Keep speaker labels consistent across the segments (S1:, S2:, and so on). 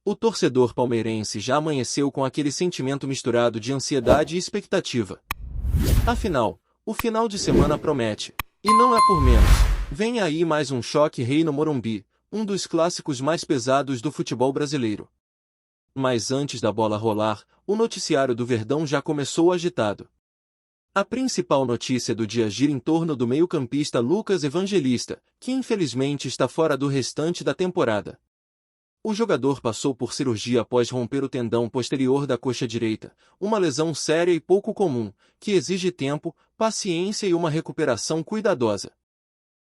S1: O torcedor palmeirense já amanheceu com aquele sentimento misturado de ansiedade e expectativa. Afinal, o final de semana promete. E não é por menos. Vem aí mais um choque rei no Morumbi, um dos clássicos mais pesados do futebol brasileiro. Mas antes da bola rolar, o noticiário do Verdão já começou agitado. A principal notícia do dia gira em torno do meio-campista Lucas Evangelista, que infelizmente está fora do restante da temporada. O jogador passou por cirurgia após romper o tendão posterior da coxa direita, uma lesão séria e pouco comum, que exige tempo, paciência e uma recuperação cuidadosa.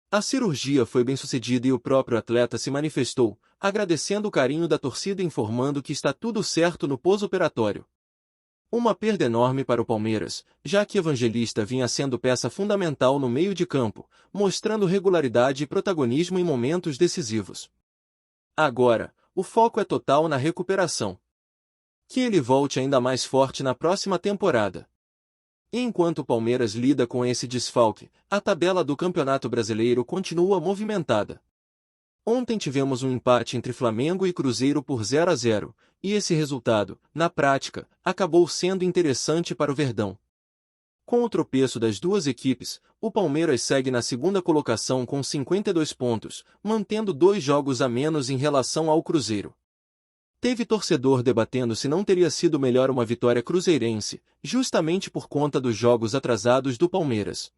S1: A cirurgia foi bem-sucedida e o próprio atleta se manifestou, agradecendo o carinho da torcida e informando que está tudo certo no pós-operatório. Uma perda enorme para o Palmeiras, já que Evangelista vinha sendo peça fundamental no meio de campo, mostrando regularidade e protagonismo em momentos decisivos. Agora, o foco é total na recuperação. Que ele volte ainda mais forte na próxima temporada. Enquanto o Palmeiras lida com esse desfalque, a tabela do Campeonato Brasileiro continua movimentada. Ontem tivemos um empate entre Flamengo e Cruzeiro por 0-0, e esse resultado, na prática, acabou sendo interessante para o Verdão. Com o tropeço das duas equipes, o Palmeiras segue na segunda colocação com 52 pontos, mantendo 2 jogos a menos em relação ao Cruzeiro. Teve torcedor debatendo se não teria sido melhor uma vitória cruzeirense, justamente por conta dos jogos atrasados do Palmeiras.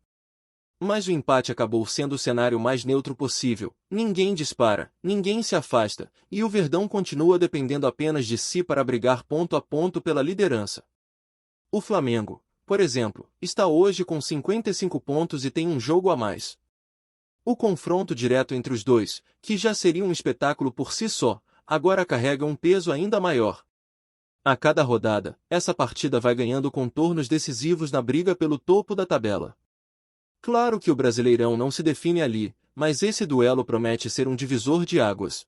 S1: Mas o empate acabou sendo o cenário mais neutro possível, ninguém dispara, ninguém se afasta, e o Verdão continua dependendo apenas de si para brigar ponto a ponto pela liderança. O Flamengo, por exemplo, está hoje com 55 pontos e tem um jogo a mais. O confronto direto entre os dois, que já seria um espetáculo por si só, agora carrega um peso ainda maior. A cada rodada, essa partida vai ganhando contornos decisivos na briga pelo topo da tabela. Claro que o Brasileirão não se define ali, mas esse duelo promete ser um divisor de águas.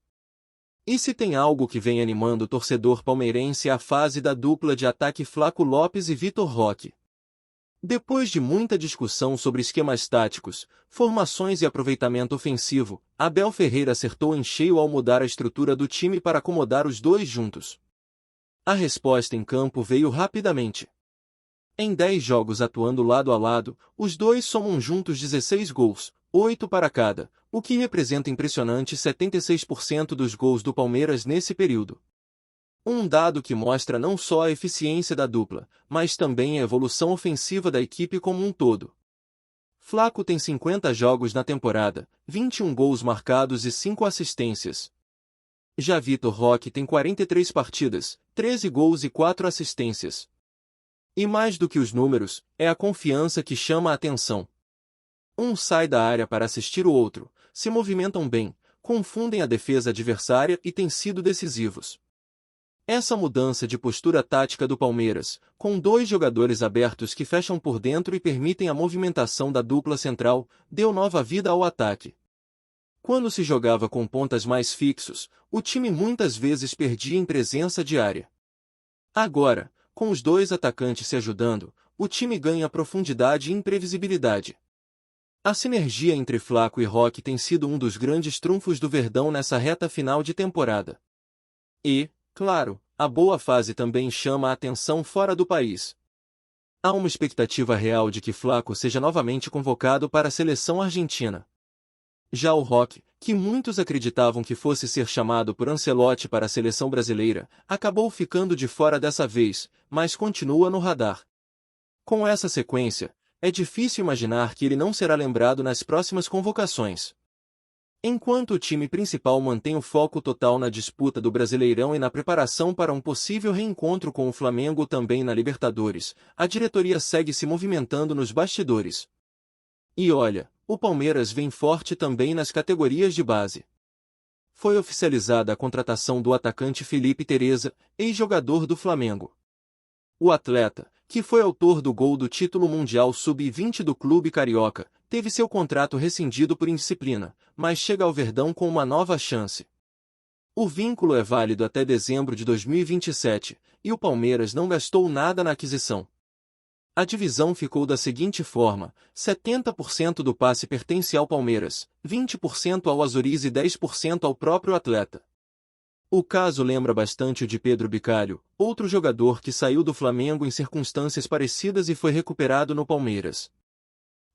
S1: E se tem algo que vem animando o torcedor palmeirense é a fase da dupla de ataque Flaco Lopes e Vitor Roque. Depois de muita discussão sobre esquemas táticos, formações e aproveitamento ofensivo, Abel Ferreira acertou em cheio ao mudar a estrutura do time para acomodar os dois juntos. A resposta em campo veio rapidamente. Em 10 jogos atuando lado a lado, os dois somam juntos 16 gols, 8 para cada, o que representa impressionante 76% dos gols do Palmeiras nesse período. Um dado que mostra não só a eficiência da dupla, mas também a evolução ofensiva da equipe como um todo. Flaco tem 50 jogos na temporada, 21 gols marcados e 5 assistências. Já Vitor Roque tem 43 partidas, 13 gols e 4 assistências. E mais do que os números, é a confiança que chama a atenção. Um sai da área para assistir o outro, se movimentam bem, confundem a defesa adversária e têm sido decisivos. Essa mudança de postura tática do Palmeiras, com 2 jogadores abertos que fecham por dentro e permitem a movimentação da dupla central, deu nova vida ao ataque. Quando se jogava com pontas mais fixos, o time muitas vezes perdia em presença de área. Agora, com os 2 atacantes se ajudando, o time ganha profundidade e imprevisibilidade. A sinergia entre Flaco e Roque tem sido um dos grandes trunfos do Verdão nessa reta final de temporada. E, claro, a boa fase também chama a atenção fora do país. Há uma expectativa real de que Flaco seja novamente convocado para a seleção argentina. Já o Roque, que muitos acreditavam que fosse ser chamado por Ancelotti para a seleção brasileira, acabou ficando de fora dessa vez, mas continua no radar. Com essa sequência, é difícil imaginar que ele não será lembrado nas próximas convocações. Enquanto o time principal mantém o foco total na disputa do Brasileirão e na preparação para um possível reencontro com o Flamengo também na Libertadores, a diretoria segue se movimentando nos bastidores. E olha, o Palmeiras vem forte também nas categorias de base. Foi oficializada a contratação do atacante Felipe Teresa, ex-jogador do Flamengo. O atleta, que foi autor do gol do título mundial sub-20 do clube carioca, teve seu contrato rescindido por indisciplina, mas chega ao Verdão com uma nova chance. O vínculo é válido até dezembro de 2027, e o Palmeiras não gastou nada na aquisição. A divisão ficou da seguinte forma: 70% do passe pertence ao Palmeiras, 20% ao Azuriz e 10% ao próprio atleta. O caso lembra bastante o de Pedro Bicalho, outro jogador que saiu do Flamengo em circunstâncias parecidas e foi recuperado no Palmeiras.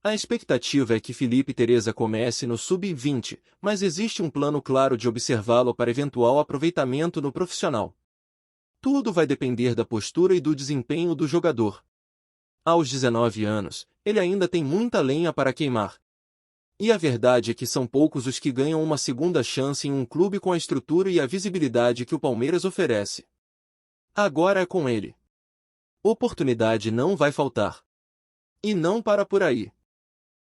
S1: A expectativa é que Felipe Teresa comece no sub-20, mas existe um plano claro de observá-lo para eventual aproveitamento no profissional. Tudo vai depender da postura e do desempenho do jogador. Aos 19 anos, ele ainda tem muita lenha para queimar. E a verdade é que são poucos os que ganham uma segunda chance em um clube com a estrutura e a visibilidade que o Palmeiras oferece. Agora é com ele. Oportunidade não vai faltar. E não para por aí.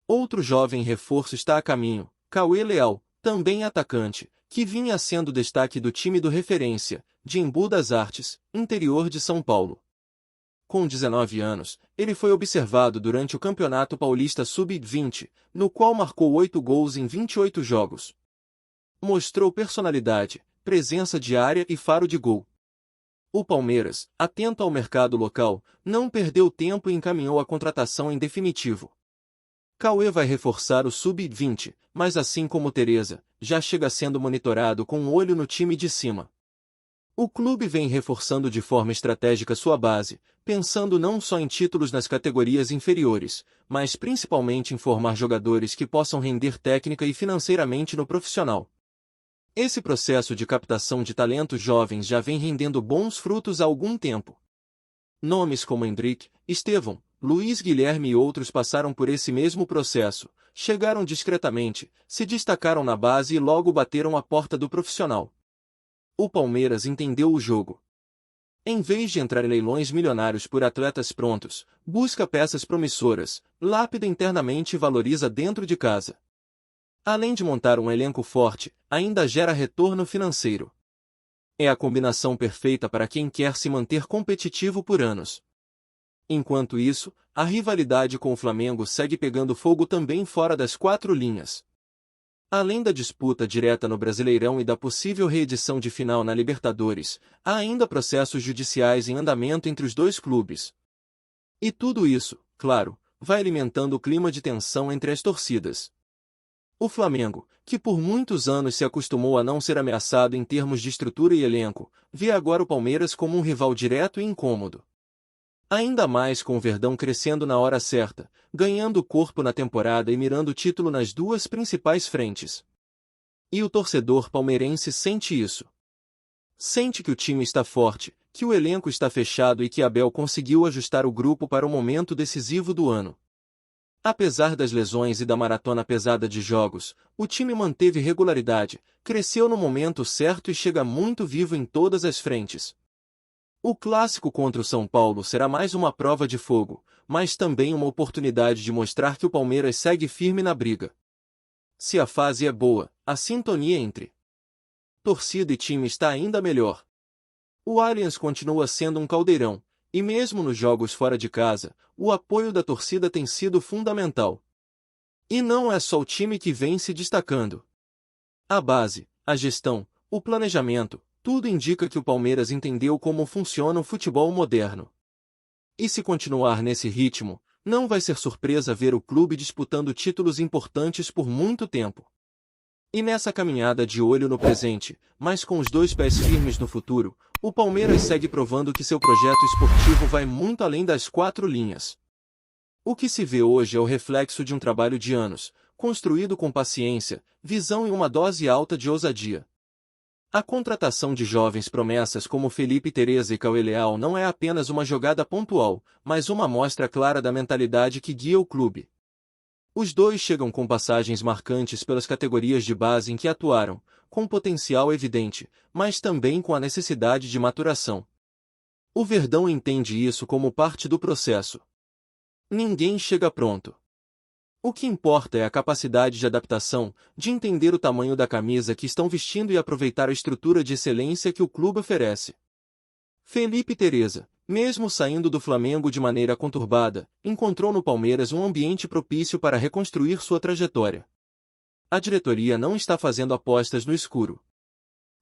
S1: Outro jovem reforço está a caminho, Cauê Leal, também atacante, que vinha sendo destaque do time do Referência, de Embu das Artes, interior de São Paulo. Com 19 anos, ele foi observado durante o Campeonato Paulista Sub-20, no qual marcou 8 gols em 28 jogos. Mostrou personalidade, presença de área e faro de gol. O Palmeiras, atento ao mercado local, não perdeu tempo e encaminhou a contratação em definitivo. Cauê vai reforçar o Sub-20, mas assim como Teresa, já chega sendo monitorado com um olho no time de cima. O clube vem reforçando de forma estratégica sua base, pensando não só em títulos nas categorias inferiores, mas principalmente em formar jogadores que possam render técnica e financeiramente no profissional. Esse processo de captação de talentos jovens já vem rendendo bons frutos há algum tempo. Nomes como Hendrick, Estevão, Luiz Guilherme e outros passaram por esse mesmo processo, chegaram discretamente, se destacaram na base e logo bateram a porta do profissional. O Palmeiras entendeu o jogo. Em vez de entrar em leilões milionários por atletas prontos, busca peças promissoras, lápida internamente e valoriza dentro de casa. Além de montar um elenco forte, ainda gera retorno financeiro. É a combinação perfeita para quem quer se manter competitivo por anos. Enquanto isso, a rivalidade com o Flamengo segue pegando fogo também fora das quatro linhas. Além da disputa direta no Brasileirão e da possível reedição de final na Libertadores, há ainda processos judiciais em andamento entre os dois clubes. E tudo isso, claro, vai alimentando o clima de tensão entre as torcidas. O Flamengo, que por muitos anos se acostumou a não ser ameaçado em termos de estrutura e elenco, vê agora o Palmeiras como um rival direto e incômodo. Ainda mais com o Verdão crescendo na hora certa, ganhando corpo na temporada e mirando o título nas duas principais frentes. E o torcedor palmeirense sente isso. Sente que o time está forte, que o elenco está fechado e que Abel conseguiu ajustar o grupo para o momento decisivo do ano. Apesar das lesões e da maratona pesada de jogos, o time manteve regularidade, cresceu no momento certo e chega muito vivo em todas as frentes. O clássico contra o São Paulo será mais uma prova de fogo, mas também uma oportunidade de mostrar que o Palmeiras segue firme na briga. Se a fase é boa, a sintonia entre torcida e time está ainda melhor. O Allianz continua sendo um caldeirão, e mesmo nos jogos fora de casa, o apoio da torcida tem sido fundamental. E não é só o time que vem se destacando. A base, a gestão, o planejamento, tudo indica que o Palmeiras entendeu como funciona o futebol moderno. E se continuar nesse ritmo, não vai ser surpresa ver o clube disputando títulos importantes por muito tempo. E nessa caminhada de olho no presente, mas com os dois pés firmes no futuro, o Palmeiras segue provando que seu projeto esportivo vai muito além das quatro linhas. O que se vê hoje é o reflexo de um trabalho de anos, construído com paciência, visão e uma dose alta de ousadia. A contratação de jovens promessas como Felipe Teresa e Cauê Leal não é apenas uma jogada pontual, mas uma amostra clara da mentalidade que guia o clube. Os dois chegam com passagens marcantes pelas categorias de base em que atuaram, com potencial evidente, mas também com a necessidade de maturação. O Verdão entende isso como parte do processo. Ninguém chega pronto. O que importa é a capacidade de adaptação, de entender o tamanho da camisa que estão vestindo e aproveitar a estrutura de excelência que o clube oferece. Felipe Teresa, mesmo saindo do Flamengo de maneira conturbada, encontrou no Palmeiras um ambiente propício para reconstruir sua trajetória. A diretoria não está fazendo apostas no escuro.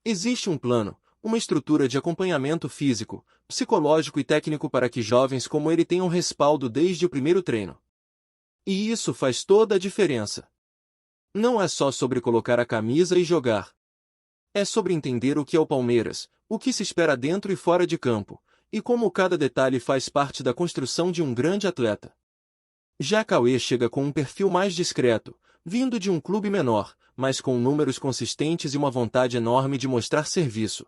S1: Existe um plano, uma estrutura de acompanhamento físico, psicológico e técnico para que jovens como ele tenham respaldo desde o primeiro treino. E isso faz toda a diferença. Não é só sobre colocar a camisa e jogar. É sobre entender o que é o Palmeiras, o que se espera dentro e fora de campo, e como cada detalhe faz parte da construção de um grande atleta. Já Cauê chega com um perfil mais discreto, vindo de um clube menor, mas com números consistentes e uma vontade enorme de mostrar serviço.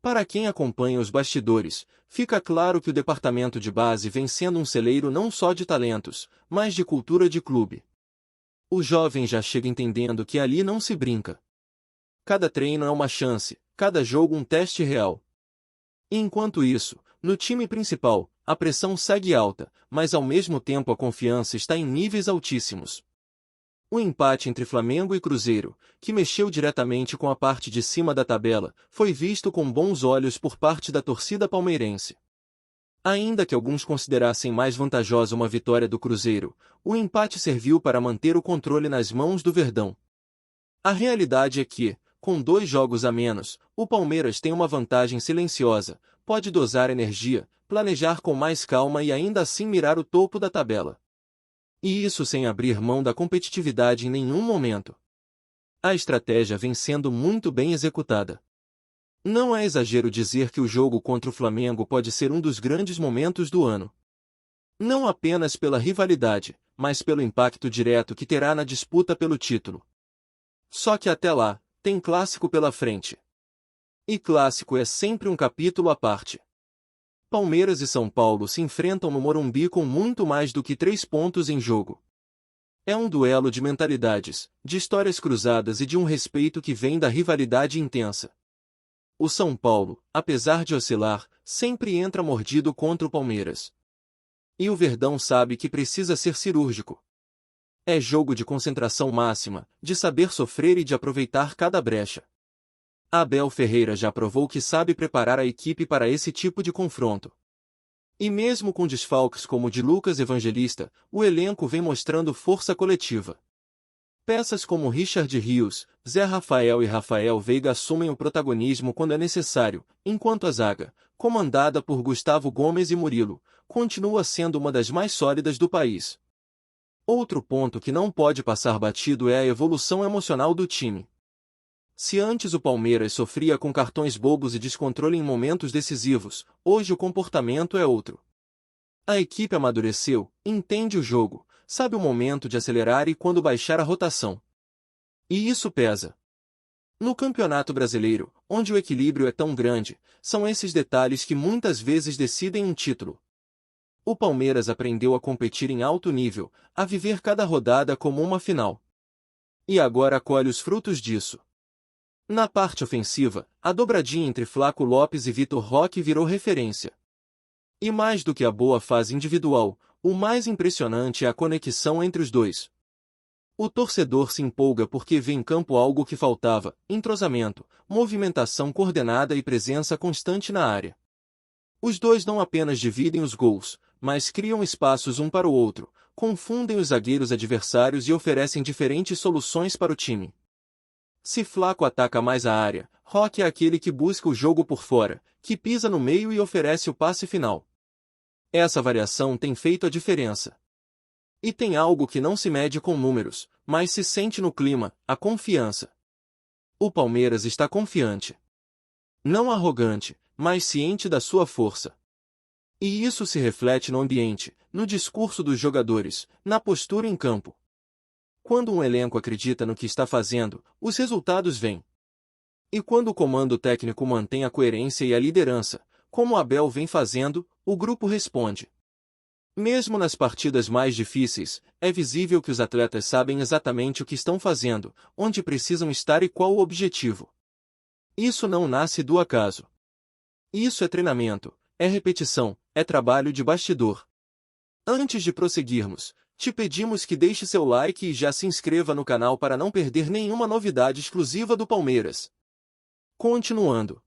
S1: Para quem acompanha os bastidores, fica claro que o departamento de base vem sendo um celeiro não só de talentos, mas de cultura de clube. O jovem já chega entendendo que ali não se brinca. Cada treino é uma chance, cada jogo um teste real. Enquanto isso, no time principal, a pressão segue alta, mas ao mesmo tempo a confiança está em níveis altíssimos. O empate entre Flamengo e Cruzeiro, que mexeu diretamente com a parte de cima da tabela, foi visto com bons olhos por parte da torcida palmeirense. Ainda que alguns considerassem mais vantajosa uma vitória do Cruzeiro, o empate serviu para manter o controle nas mãos do Verdão. A realidade é que, com 2 jogos a menos, o Palmeiras tem uma vantagem silenciosa, pode dosar energia, planejar com mais calma e ainda assim mirar o topo da tabela. E isso sem abrir mão da competitividade em nenhum momento. A estratégia vem sendo muito bem executada. Não é exagero dizer que o jogo contra o Flamengo pode ser um dos grandes momentos do ano. Não apenas pela rivalidade, mas pelo impacto direto que terá na disputa pelo título. Só que até lá, tem clássico pela frente. E clássico é sempre um capítulo à parte. Palmeiras e São Paulo se enfrentam no Morumbi com muito mais do que 3 pontos em jogo. É um duelo de mentalidades, de histórias cruzadas e de um respeito que vem da rivalidade intensa. O São Paulo, apesar de oscilar, sempre entra mordido contra o Palmeiras. E o Verdão sabe que precisa ser cirúrgico. É jogo de concentração máxima, de saber sofrer e de aproveitar cada brecha. Abel Ferreira já provou que sabe preparar a equipe para esse tipo de confronto. E mesmo com desfalques como o de Lucas Evangelista, o elenco vem mostrando força coletiva. Peças como Richard Rios, Zé Rafael e Rafael Veiga assumem o protagonismo quando é necessário, enquanto a zaga, comandada por Gustavo Gomes e Murilo, continua sendo uma das mais sólidas do país. Outro ponto que não pode passar batido é a evolução emocional do time. Se antes o Palmeiras sofria com cartões bobos e descontrole em momentos decisivos, hoje o comportamento é outro. A equipe amadureceu, entende o jogo, sabe o momento de acelerar e quando baixar a rotação. E isso pesa. No Campeonato Brasileiro, onde o equilíbrio é tão grande, são esses detalhes que muitas vezes decidem um título. O Palmeiras aprendeu a competir em alto nível, a viver cada rodada como uma final. E agora colhe os frutos disso. Na parte ofensiva, a dobradinha entre Flaco Lopes e Vitor Roque virou referência. E mais do que a boa fase individual, o mais impressionante é a conexão entre os dois. O torcedor se empolga porque vê em campo algo que faltava: entrosamento, movimentação coordenada e presença constante na área. Os dois não apenas dividem os gols, mas criam espaços um para o outro, confundem os zagueiros adversários e oferecem diferentes soluções para o time. Se Flaco ataca mais a área, Roque é aquele que busca o jogo por fora, que pisa no meio e oferece o passe final. Essa variação tem feito a diferença. E tem algo que não se mede com números, mas se sente no clima: a confiança. O Palmeiras está confiante. Não arrogante, mas ciente da sua força. E isso se reflete no ambiente, no discurso dos jogadores, na postura em campo. Quando um elenco acredita no que está fazendo, os resultados vêm. E quando o comando técnico mantém a coerência e a liderança, como Abel vem fazendo, o grupo responde. Mesmo nas partidas mais difíceis, é visível que os atletas sabem exatamente o que estão fazendo, onde precisam estar e qual o objetivo. Isso não nasce do acaso. Isso é treinamento, é repetição, é trabalho de bastidor. Antes de prosseguirmos, te pedimos que deixe seu like e já se inscreva no canal para não perder nenhuma novidade exclusiva do Palmeiras. Continuando.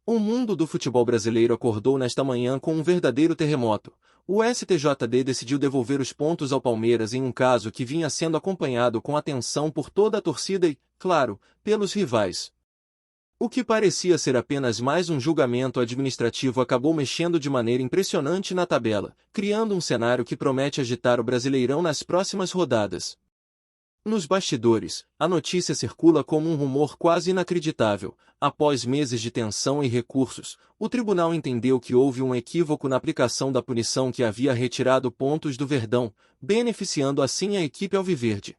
S1: O mundo do futebol brasileiro acordou nesta manhã com um verdadeiro terremoto. O STJD decidiu devolver os pontos ao Palmeiras em um caso que vinha sendo acompanhado com atenção por toda a torcida e, claro, pelos rivais. O que parecia ser apenas mais um julgamento administrativo acabou mexendo de maneira impressionante na tabela, criando um cenário que promete agitar o Brasileirão nas próximas rodadas. Nos bastidores, a notícia circula como um rumor quase inacreditável. Após meses de tensão e recursos, o tribunal entendeu que houve um equívoco na aplicação da punição que havia retirado pontos do Verdão, beneficiando assim a equipe alviverde.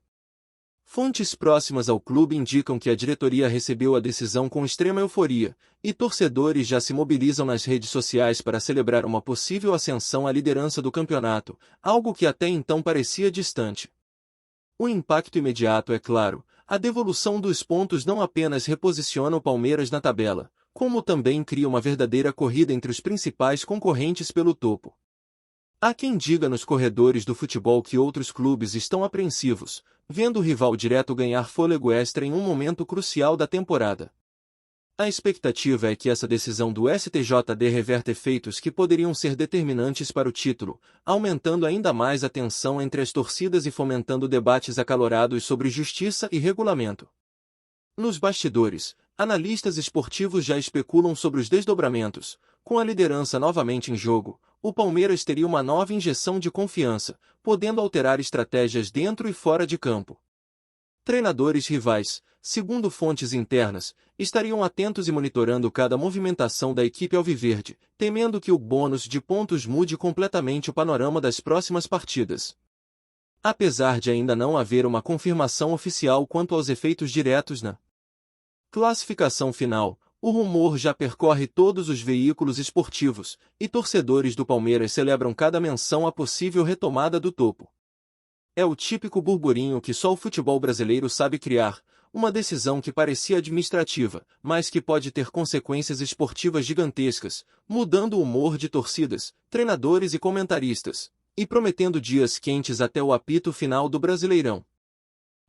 S1: Fontes próximas ao clube indicam que a diretoria recebeu a decisão com extrema euforia, e torcedores já se mobilizam nas redes sociais para celebrar uma possível ascensão à liderança do campeonato, algo que até então parecia distante. O impacto imediato é claro, a devolução dos pontos não apenas reposiciona o Palmeiras na tabela, como também cria uma verdadeira corrida entre os principais concorrentes pelo topo. Há quem diga nos corredores do futebol que outros clubes estão apreensivos, vendo o rival direto ganhar fôlego extra em um momento crucial da temporada. A expectativa é que essa decisão do STJD reverta efeitos que poderiam ser determinantes para o título, aumentando ainda mais a tensão entre as torcidas e fomentando debates acalorados sobre justiça e regulamento. Nos bastidores, analistas esportivos já especulam sobre os desdobramentos. Com a liderança novamente em jogo, o Palmeiras teria uma nova injeção de confiança, podendo alterar estratégias dentro e fora de campo. Treinadores rivais, segundo fontes internas, estariam atentos e monitorando cada movimentação da equipe alviverde, temendo que o bônus de pontos mude completamente o panorama das próximas partidas. Apesar de ainda não haver uma confirmação oficial quanto aos efeitos diretos na classificação final, o rumor já percorre todos os veículos esportivos, e torcedores do Palmeiras celebram cada menção à possível retomada do topo. É o típico burburinho que só o futebol brasileiro sabe criar, uma decisão que parecia administrativa, mas que pode ter consequências esportivas gigantescas, mudando o humor de torcidas, treinadores e comentaristas, e prometendo dias quentes até o apito final do Brasileirão.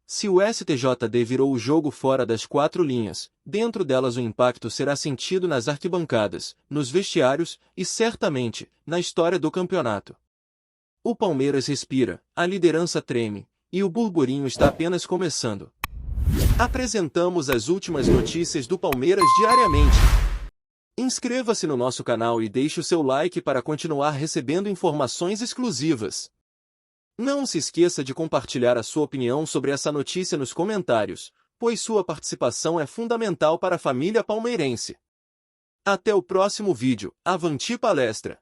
S1: Se o STJD virou o jogo fora das quatro linhas, dentro delas o impacto será sentido nas arquibancadas, nos vestiários e, certamente, na história do campeonato. O Palmeiras respira, a liderança treme, e o burburinho está apenas começando. Apresentamos as últimas notícias do Palmeiras diariamente. Inscreva-se no nosso canal e deixe o seu like para continuar recebendo informações exclusivas. Não se esqueça de compartilhar a sua opinião sobre essa notícia nos comentários, pois sua participação é fundamental para a família palmeirense. Até o próximo vídeo. Avante palestra!